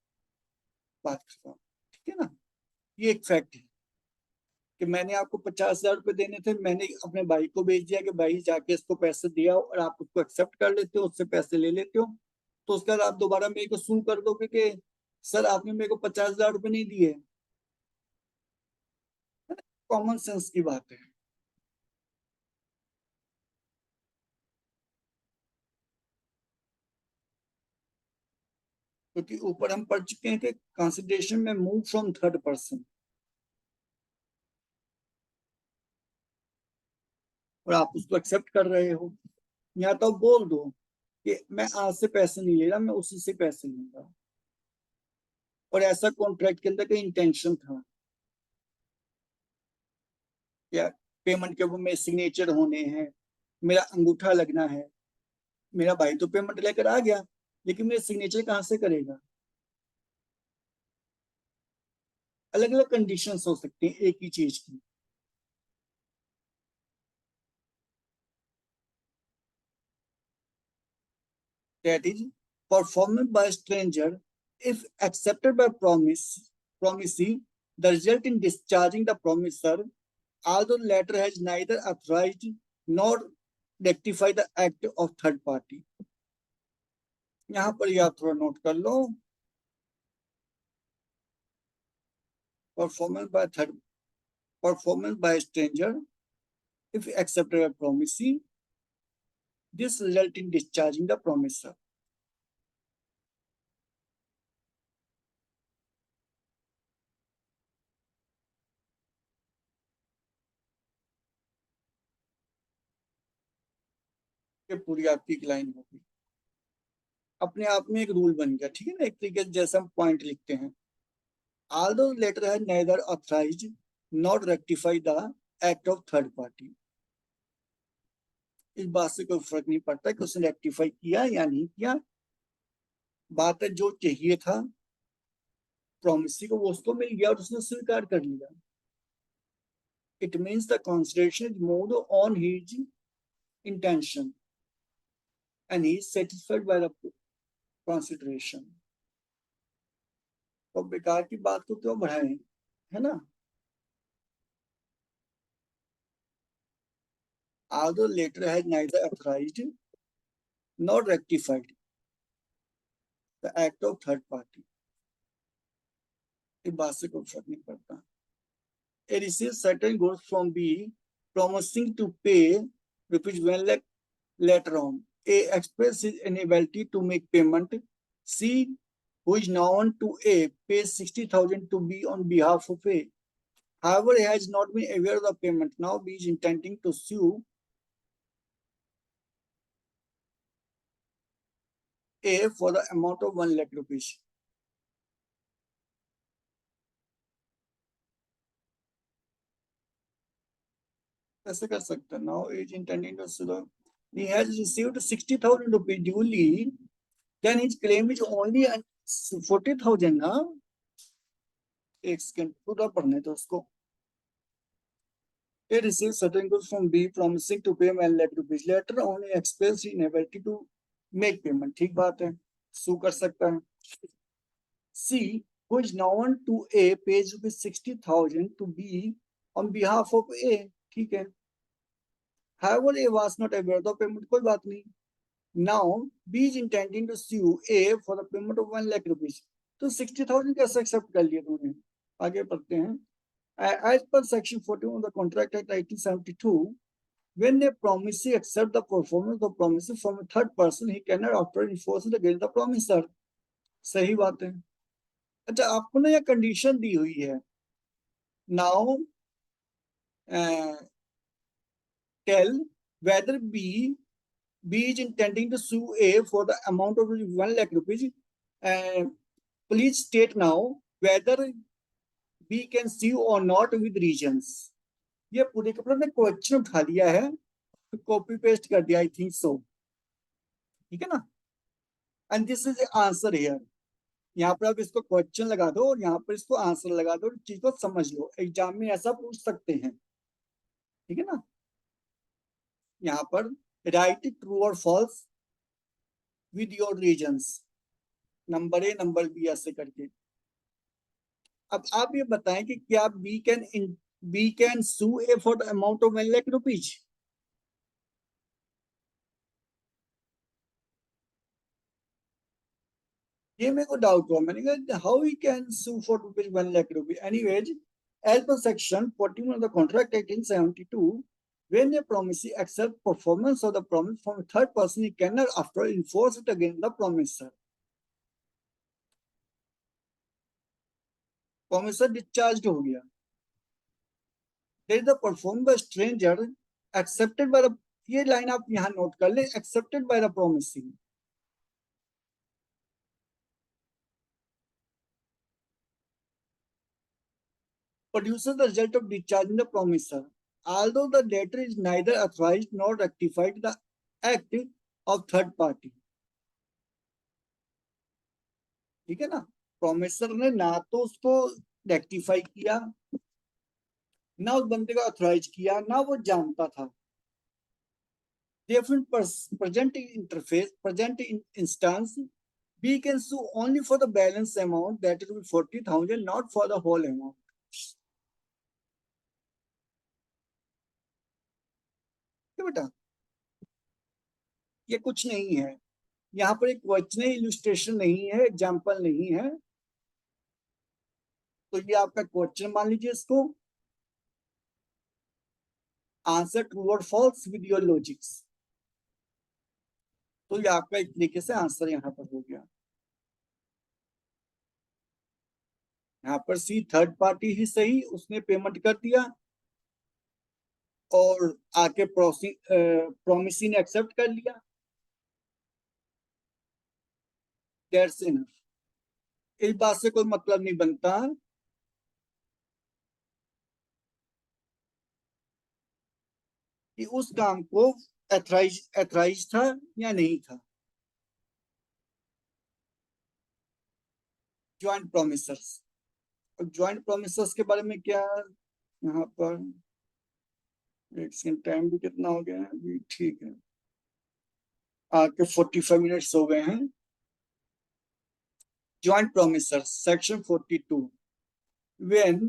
बात कर रहा हूं, ठीक है ना। ये एक फैक्ट है कि मैंने आपको 50,000 रुपए देने थे, मैंने अपने भाई को भेज दिया कि भाई जाके इसको पैसे दिया, और आप उसको एक्सेप्ट कर लेते हो, उससे पैसे ले लेते हो, तो उसके बाद आप दोबारा मेरे को सू कर दोगे कि सर आपने मेरे को 50,000 रुपए नहीं दिए। कॉमन सेंस की बात है। क्योंकि ऊपर हम पढ़ चुके हैं कि कंसिडरेशन में मूव फ्रॉम थर्ड पर्सन, और आप उसको एक्सेप्ट कर रहे हो, या तो बोल दो कि मैं आज से पैसे नहीं ले रहा, मैं उसी से पैसे लूंगा, और ऐसा कॉन्ट्रैक्ट के अंदर का इंटेंशन था, या पेमेंट के वो में सिग्नेचर होने हैं, मेरा अंगूठा लगना है। मेरा भाई तो पेमेंट लेकर आ गया, लेकिन मेरे सिग्नेचर कहाँ से करेगा। अलग अलग कंडीशंस हो सकती हैं एक ही चीज की। That is performance by stranger if accepted by promisee, the result in discharging the promiser, although the latter has neither authorized nor rectified the act of third party. यहाँ पर ये आप थोड़ा नोट कर लो, performance by stranger if accepted by promisee, this result in discharging the promiser. ये पूरी आपकी एक लाइन होगी, अपने आप में एक रूल बन गया, ठीक है ना। एक तरीके से जैसे हम पॉइंट लिखते हैं, although letter has neither authorized nor rectified the act of third party. इस बात से कोई फर्क नहीं पड़ता कि उसने रेक्टिफाई किया या नहीं किया, बात है जो चाहिए था प्रॉमिसी को वो उसको मिल गया और उसने स्वीकार कर लिया। It means the consideration is moved on his intention and he is satisfied by the consideration. तो बेकार की बात को क्यों बढ़ाएं, है ना। Although letter has neither authorized nor rectified the act of third party, इस बात से कोई फर्क नहीं पड़ता। A receives certain goods from B, promising to pay rupees 1 lakh later on. A express his inability to make payment. C, who is known to A, pays 60,000 to B on behalf of A. However, he has not been aware of the payment. Now B is intending to sue A for the amount of 1 lakh rupees. ऐसे कर सकते हैं. Now he is intending to sue. He has received 60,000 rupees duly. Then his claim is only 40,000 ना. एक second पूरा पढ़ने तो उसको. A received certain goods from B promising to pay 1 lakh rupees. Later on, he expressed his inability to make payment. ठीक बात है, sue कर सकता है. C, who is known to A, pays rupees 60,000 to B on behalf of A. ठीक है. However, A was not aware of the payment. कोई बात नहीं. Now B is intending to sue A for the payment of 1 lakh rupees. तो 60,000 कैसे accept कर लिया तुमने? आगे पढ़ते हैं. As per section 41 of the Contract Act 1972, when a promisee accepts the performance of promises from a third person, he cannot after enforce it against the promiser. सही बात है. अच्छा, आपको ना यह कंडीशन दी हुई है. Now tell whether B is intending to sue A for the amount of 1 lakh rupees. Please state now whether B can sue or not with reasons. ये पूरे के पूरे क्वेश्चन उठा लिया है, कॉपी पेस्ट कर दिया. I think so. ठीक है ना. And this is answer here. यहाँ पर आप इसको क्वेश्चन लगा दो और यहाँ पर इसको आंसर लगा दो. चीज को समझ लो, एग्जाम में ऐसा पूछ सकते हैं. ठीक है ना. यहाँ पर राइट ट्रू और false with your reasons, number A number B ऐसे करके. अब आप ये बताएं कि क्या B can sue A for the amount of 1 lakh rupees. ये मेरे को डाउट हुआ. मैंने कहा how he can sue for rupees 1 lakh rupees. Anyways, as per section 41 of the Contract Act 1972, when a promisee accepts performance of the promise from a third person, he cannot after enforce it against the promiser. Promiser discharged हो गया. There is the performed by stranger accepted by the. ये line आप यहाँ note कर ले. Accepted by the promisee. Produces the result of discharging the promiser, although the debtor is neither authorized nor rectified the act of third party. ठीक है ना. Promisor ने ना तो उसको रेक्टिफाई किया, ना उस बंदे को अथॉराइज किया, ना वो जानता था. Different present interface, present instance, B can sue only for the balance amount, that will be 40,000, not for the whole amount. बेटा ये कुछ नहीं है. यहाँ पर एक क्वेश्चन इलस्ट्रेशन नहीं है, एग्जाम्पल नहीं है. तो ये आपका क्वेश्चन मान लीजिए इसको. आंसर ट्रू और फॉल्स विद योर लॉजिक्स. तो ये आपका एक तरीके से आंसर यहाँ पर हो गया. यहाँ पर सी थर्ड पार्टी ही सही, उसने पेमेंट कर दिया और आके प्रोमिसी ने एक्सेप्ट कर लिया. That's enough. इस बात से कोई मतलब नहीं बनता कि उस काम को एथराइज था या नहीं था. ज्वाइंट प्रोमिसर्स. ज्वाइंट प्रोमिसर्स के बारे में क्या यहाँ पर एक सेकंड, टाइम भी कितना हो गया है अभी. ठीक है, आके 45 मिनट्स हो गए हैं. Joint promisors section 42. When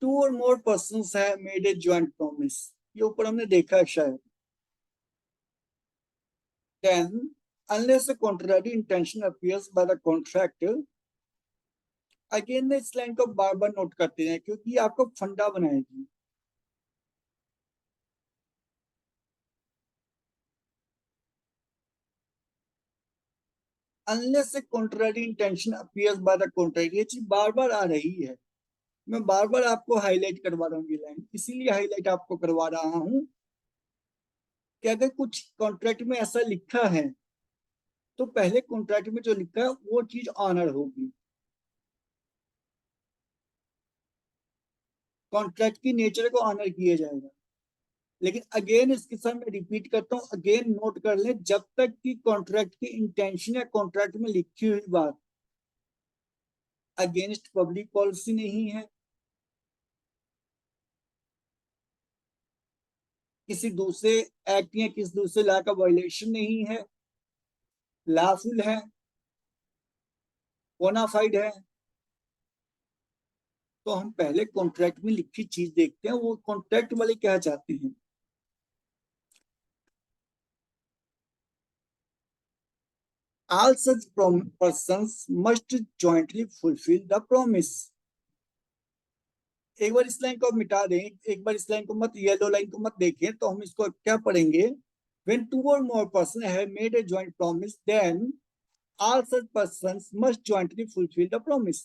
2 or more persons have made a joint promise. ये ऊपर हमने देखा है शायद. Then unless a contrary intention appears by the contract. Again इस लाइन को बार बार नोट करते हैं क्योंकि आपको फंडा बनाएगी. Unless A contrary intention appears by the contract. ये चीज बार बार आ रही है, मैं बार बार आपको हाईलाइट करवा रहा हूँ ये लाइन, इसीलिए हाईलाइट आपको करवा रहा हूँ कि अगर कुछ कॉन्ट्रैक्ट में ऐसा लिखा है तो पहले कॉन्ट्रैक्ट में जो लिखा है वो चीज ऑनर होगी, कॉन्ट्रैक्ट की नेचर को ऑनर किया जाएगा। लेकिन अगेन इसके साथ मैं रिपीट करता हूँ, अगेन नोट कर लें, जब तक कि कॉन्ट्रैक्ट की इंटेंशन या कॉन्ट्रैक्ट में लिखी हुई बात अगेंस्ट पब्लिक पॉलिसी नहीं है, किसी दूसरे एक्ट या किसी दूसरे लॉ का वायलेशन नहीं है, लॉफुल है, बोनाफाइड है, तो हम पहले कॉन्ट्रैक्ट में लिखी चीज देखते हैं वो कॉन्ट्रैक्ट वाले क्या चाहते हैं। All such persons must jointly fulfill the promise। एक बार इस लाइन को मिटा दें, एक बार इस लाइन को मत, येलो लाइन को मत देखें, तो हम इसको क्या पढ़ेंगे, when two or more persons have made a joint promise then all such persons must jointly fulfill the promise।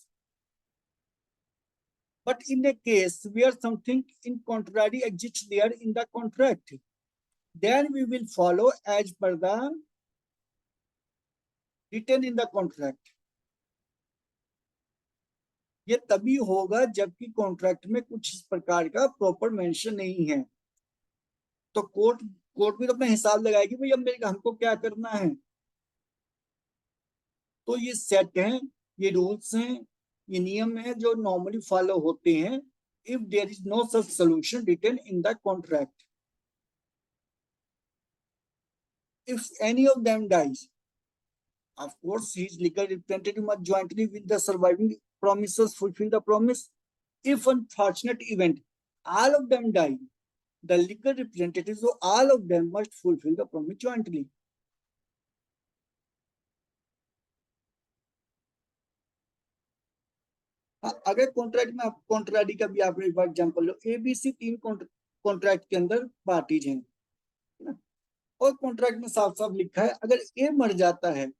But in a case where something in contrary exists there in the contract, then we will follow as per the written in the contract। ये तभी होगा जबकि contract में कुछ इस प्रकार का proper mention नहीं है, तो कोर्ट कोर्ट भी तो अपना हिसाब लगाएगी भाई अब मेरे हमको क्या करना है। तो ये सेट है, ये रूल्स हैं, ये नियम है जो नॉर्मली फॉलो होते हैं if there is no such solution written in the contract. If any of them dies, of course his legal representative must jointly with the surviving promises fulfill the promise। If unfortunate event all of them die, the legal representatives of all of them must fulfill the promise jointly। अगर contract में आप contract का भी आप एक बार example लो, ABC तीन contract के अंदर पार्टीज हैं और कॉन्ट्रैक्ट में साफ साफ लिखा है अगर ए मर जाता है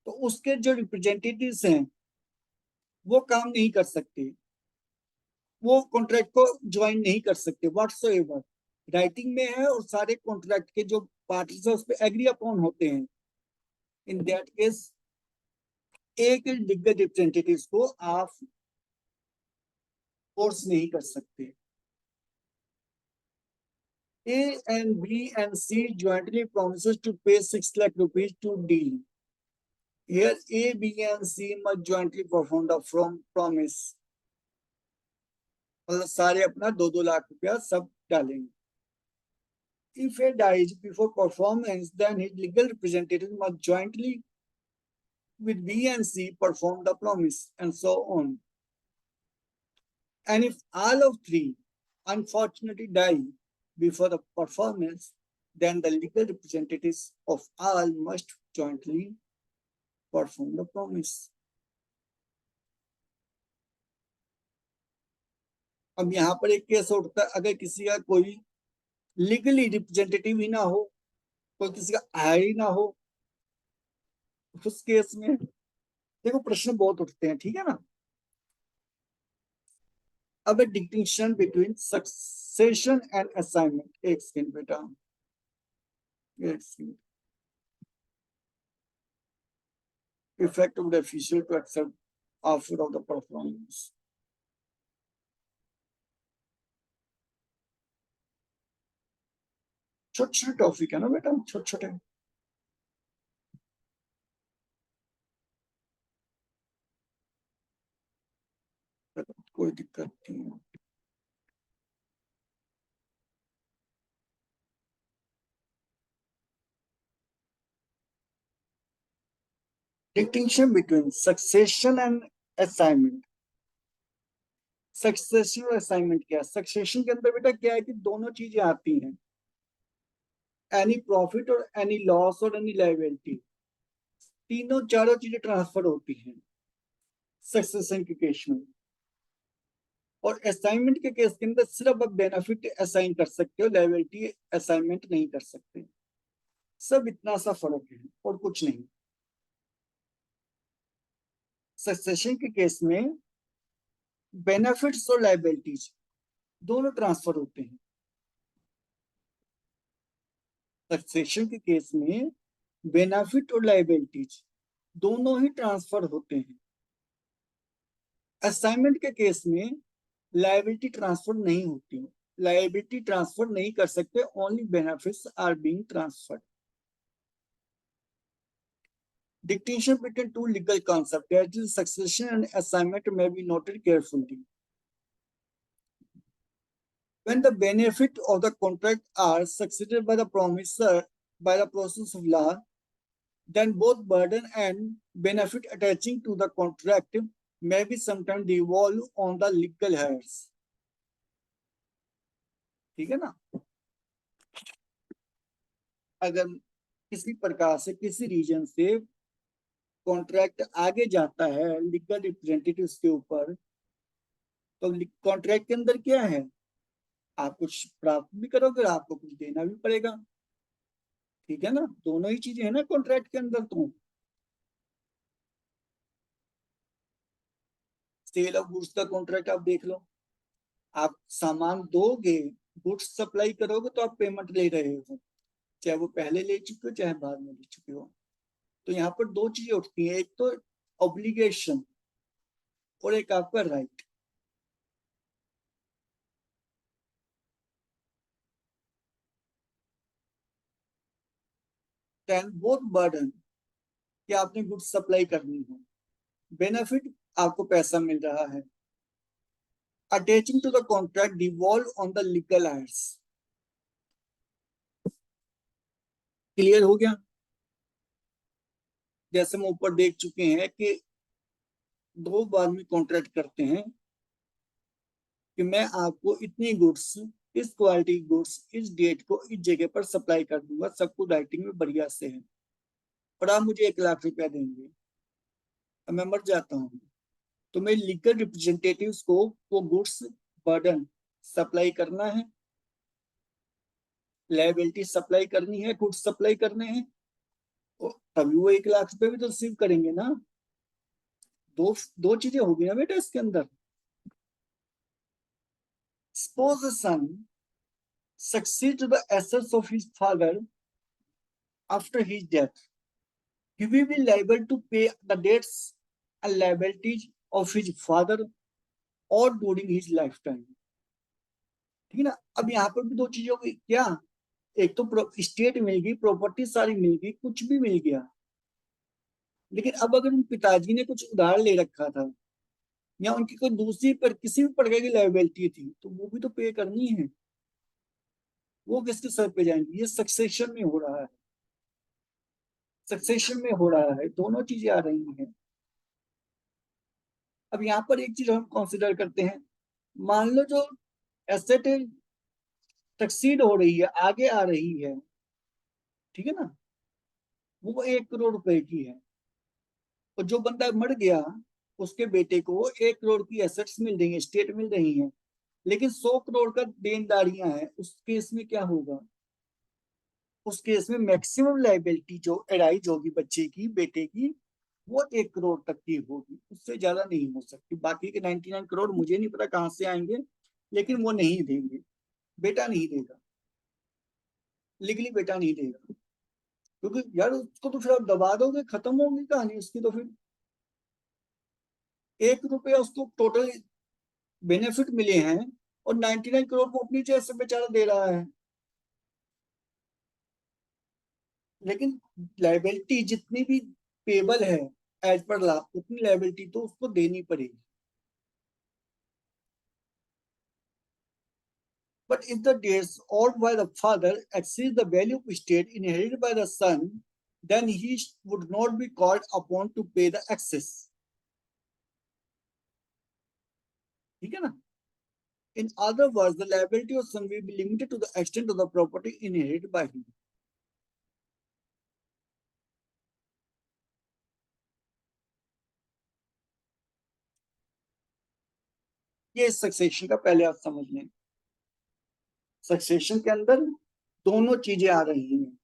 तो उसके जो रिप्रेजेंटेटिव्स हैं वो काम नहीं कर सकते, वो कॉन्ट्रैक्ट को ज्वाइन नहीं कर सकते व्हाटसोएवर। राइटिंग में है और सारे कॉन्ट्रैक्ट के जो पार्टीज है उस पर एग्री अपॉन होते हैं। इन दैट केस एक लीगल रिप्रेजेंटेटिव को आप फोर्स नहीं कर सकते। A and B and C jointly promises to pay 6 lakh rupees to D। Here A, B and C must jointly perform the promise। मतलब सारे अपना 2-2 लाख रुपया सब डालेंगे। If A dies before performance, then his legal representative must jointly with B and C perform the promise, and so on। And if all of three unfortunately die before the performance, then the legal representatives of all must jointly perform the promise। अब यहाँ पर एक case उठता है, अगर किसी का कोई लीगली रिप्रेजेंटेटिव ही ना हो, कोई किसी का आय ही ना हो, उस केस में देखो प्रश्न बहुत उठते हैं, ठीक है ना। अब एक distinction between succession and assignment, एक सेकंड बेटा, एक second. Effect of the official to accept offer of the performance. छोटे छोटे टॉपिक है ना बेटा, छोटे छोटे। कोई दिक्कत नहीं है। Distinction between succession and assignment. Succession और असाइनमेंट क्या है? सक्सेशन के अंदर बेटा क्या है कि दोनों चीजें आती हैं, एनी प्रॉफिट और एनी लॉस और एनी लायबिलिटी, तीनों चारों चीजें ट्रांसफर होती हैं सक्सेशन के केस में। और असाइनमेंट के केस के अंदर सिर्फ आप बेनिफिट असाइन कर सकते हो, लायबिलिटी असाइनमेंट नहीं कर सकते। सब इतना सा फर्क है और कुछ नहीं। सक्सेशन के केस में बेनिफिट्स और लायबिलिटीज दोनों ट्रांसफर होते हैं। सक्सेशन के केस में बेनिफिट और लायबिलिटीज दोनों ही ट्रांसफर होते हैं। असाइनमेंट के केस में लायबिलिटी ट्रांसफर नहीं होती, लायबिलिटी ट्रांसफर नहीं कर सकते, only benefits are being transferred. Distinction between two legal concepts, that is succession and assignment, may be noted carefully. When the benefit of the contract are succeeded by the promisor by the process of law, then both burden and benefit attaching to the contract may be sometimes devolved on the legal heirs. ठीक है ना? अगर किसी प्रकार से किसी reason से contract आगे जाता है लीगल रिप्रेजेंटेटिव के ऊपर, तो कॉन्ट्रैक्ट के अंदर क्या है, आप कुछ प्राप्त भी करोगे, आपको कुछ देना भी पड़ेगा। ठीक है ना? दोनों ही चीजें है ना कॉन्ट्रैक्ट के अंदर। तो सेल ऑफ गुड्स का कॉन्ट्रैक्ट आप देख लो, आप सामान दोगे, गुड्स सप्लाई करोगे तो आप पेमेंट ले रहे हो, चाहे वो पहले ले चुके हो चाहे बाद में ले चुके हो। तो यहाँ पर दो चीजें उठती हैं, एक तो ऑब्लिगेशन और एक आपका राइट। देन बोथ बर्डन कि आपने गुड्स सप्लाई करनी है, बेनिफिट आपको पैसा मिल रहा है, attaching to the contract devolve on the legal heirs। Clear हो गया? जैसे हम ऊपर देख चुके हैं कि दो बार में कॉन्ट्रैक्ट करते हैं कि मैं आपको इतनी गुड्स, इस क्वालिटी गुड्स, इस डेट को इस जगह पर सप्लाई कर दूंगा, सब कुछ राइटिंग में बढ़िया से है, और आप मुझे 1 लाख रुपया देंगे, मैं मर जाता हूँ, तो मैं लीगल रिप्रेजेंटेटिव्स को वो गुड्स बर्डन सप्लाई करना है, लायबिलिटी सप्लाई करनी है, गुड्स सप्लाई करने हैं, तभी वो 1 लाख रुपए भी तो रिसीव करेंगे ना। दो दो चीजें होगी ना बेटा इसके अंदर। Suppose the son succeeds to the assets of his father after his death, he will be liable to pay the debts and liabilities of his father or during his lifetime। ठीक है ना? अब यहाँ पर भी दो चीजें होगी क्या, एक तो स्टेट मिल गई, प्रॉपर्टी सारी मिल गई, कुछ भी मिल गया, लेकिन अब अगर उन पिताजी ने कुछ उधार ले रखा था या उनकी कोई दूसरी पर किसी भी प्रकार की लायबिलिटी थी, तो वो भी तो पे करनी है। वो किसके सर पे जाएंगी? ये सक्सेशन में हो रहा है, सक्सेशन में हो रहा है, दोनों चीजें आ रही हैं। अब यहाँ पर एक चीज हम कंसिडर करते हैं, मान लो जो एसेट सक्सीड हो रही है, आगे आ रही है, ठीक है ना, वो 1 करोड़ रुपए की है, और जो बंदा मर गया उसके बेटे को 1 करोड़ की एसेट्स मिल रही है, स्टेट मिल रही है, लेकिन 100 करोड़ का देनदारियां हैं, उस केस में क्या होगा? उस केस में मैक्सिमम लायबिलिटी जो एराइज होगी बच्चे की, बेटे की, वो 1 करोड़ तक की होगी, उससे ज्यादा नहीं हो सकती। बाकी के 99 करोड़ मुझे नहीं पता कहां से आएंगे, लेकिन वो नहीं देंगे, बेटा नहीं देगा, लीगली बेटा नहीं देगा, क्योंकि यार उसको तो फिर आप दबा दोगे, खत्म होगी कहानी उसकी। तो फिर 1 रुपया उसको टोटल बेनिफिट मिले हैं और 99 करोड़ को अपनी जेब से बेचारा दे रहा है, लेकिन लायबिलिटी जितनी भी पेबल है एज पर लॉ, उतनी लायबिलिटी तो उसको देनी पड़ेगी। But if the debts owed by the father exceed the value of estate inherited by the son, then he would not be called upon to pay the excess। ठीक है ना? In other words, the liability of son will be limited to the extent of the property inherited by him। ये succession का पहले आप समझ लें, succession के अंदर दोनों चीजें आ रही हैं,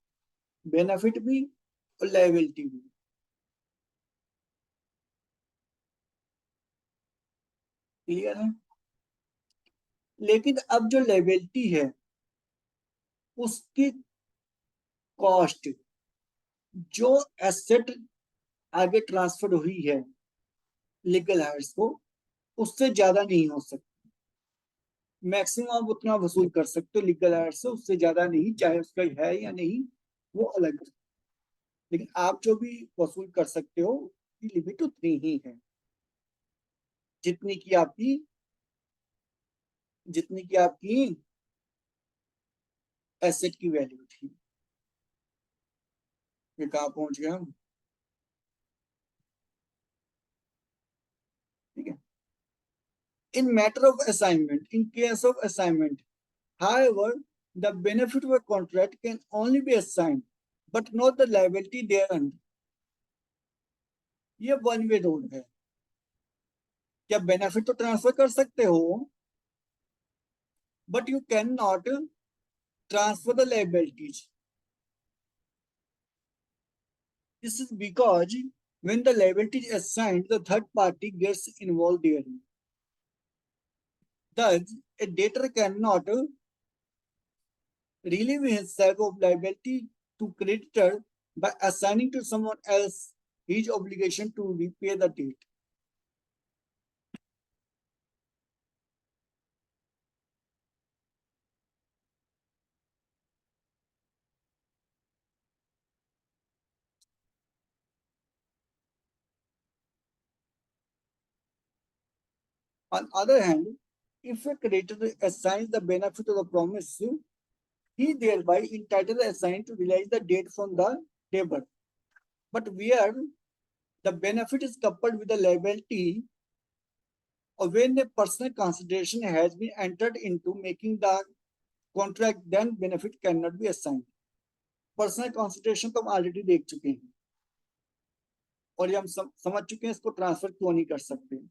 बेनिफिट भी और लायबिलिटी भी। क्लियर है? लेकिन अब जो लायबिलिटी है उसकी कॉस्ट जो एसेट आगे ट्रांसफर हुई है लीगल हायर्स को, उससे ज्यादा नहीं हो सकती। मैक्सिमम आप उतना वसूल कर सकते हो लीगल हायर्स से, उससे ज्यादा नहीं, चाहे उसका है या नहीं वो अलग है। लेकिन आप जो भी वसूल कर सकते हो उसकी लिमिट उतनी ही है जितनी की आपकी एसेट की वैल्यू थी। ये कहाँ पहुंच गए हम? ठीक है। In matter of assignment, in case of assignment, however, the benefit of a contract can only be assigned, but not the liability thereon. ये वन वे रोड है। क्या बेनिफिट तो ट्रांसफर कर सकते हो, but you can not transfer the liabilities. This is because when the liability is assigned, the third party gets involved therein. Thus, a debtor cannot relieve himself of liability to creditor by assigning to someone else his obligation to repay the debt. On the other hand, if a creditor assigns the benefit of the promise, he thereby entitled the assigned to realize the debt from the debtor. But where the benefit is coupled with the liability, or when a personal consideration has been entered into making the contract, then benefit cannot be assigned. Personal consideration तो हम already देख चुके हैं और ये हम समझ चुके हैं इसको ट्रांसफर क्यों नहीं कर सकते।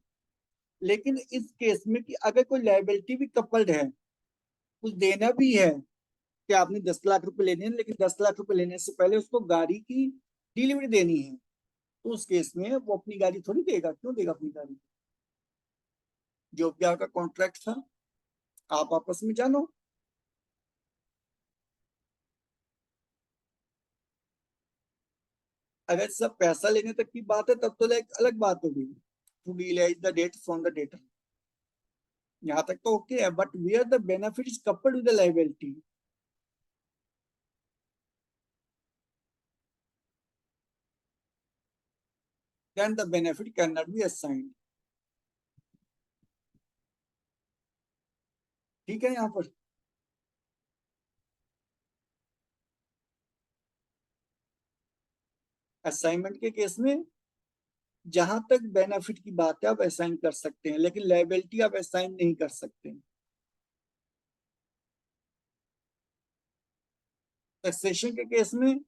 लेकिन इस केस में कि अगर कोई लायबिलिटी भी कपल्ड है, कुछ देना भी है कि आपने 10 लाख रुपए लेने हैं, लेकिन 10 लाख रुपए लेने से पहले उसको गाड़ी की डिलीवरी देनी है, तो उस केस में वो अपनी गाड़ी थोड़ी देगा। क्यों देगा अपनी गाड़ी? जो भी आपका कॉन्ट्रैक्ट था आप आपस में जानो। अगर सब पैसा लेने तक की बात है तब तो एक अलग बात होगी, to realise the debt from the debtor, यहाँ तक तो ओके है। But where the benefit is coupled with the liability, then the benefit cannot be assigned. ठीक है? यहाँ पर असाइनमेंट के केस में जहां तक बेनिफिट की बात है आप असाइन कर सकते हैं, लेकिन लायबिलिटी आप असाइन नहीं कर सकते। सक्सेशन के केस में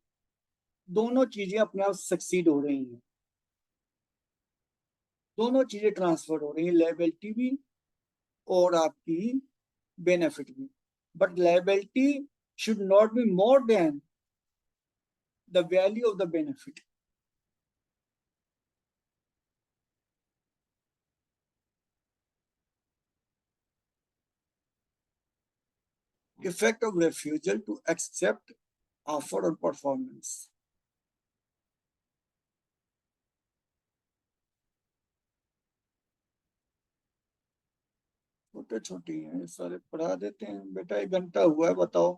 दोनों चीजें अपने आप सक्सीड हो रही हैं, दोनों चीजें ट्रांसफर हो रही हैं, लायबिलिटी भी और आपकी बेनिफिट भी। But liability should not be more than the value of the benefit. Effect of refusal to accept offer or performance. छोटे छोटे हैं सारे, पढ़ा देते हैं बेटा। 1 घंटा हुआ है, बताओ।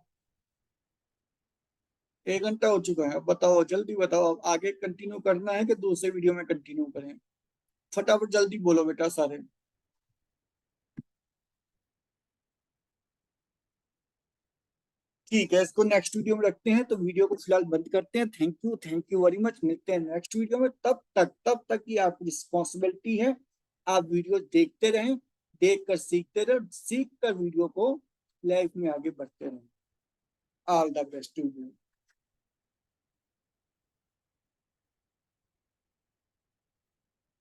1 घंटा हो चुका है, बताओ जल्दी बताओ। अब आगे कंटिन्यू करना है कि दूसरे वीडियो में कंटिन्यू करें? फटाफट जल्दी बोलो बेटा सारे। ठीक है, इसको नेक्स्ट वीडियो में रखते हैं, तो वीडियो को फिलहाल बंद करते हैं। Thank you very much. मिलते हैं नेक्स्ट वीडियो में। तब तक की आपकी रिस्पॉन्सिबिलिटी है, आप वीडियो देखते रहें, देख कर सीखते रहें, सीख कर वीडियो को लाइफ में आगे बढ़ते रहें। All the best to you.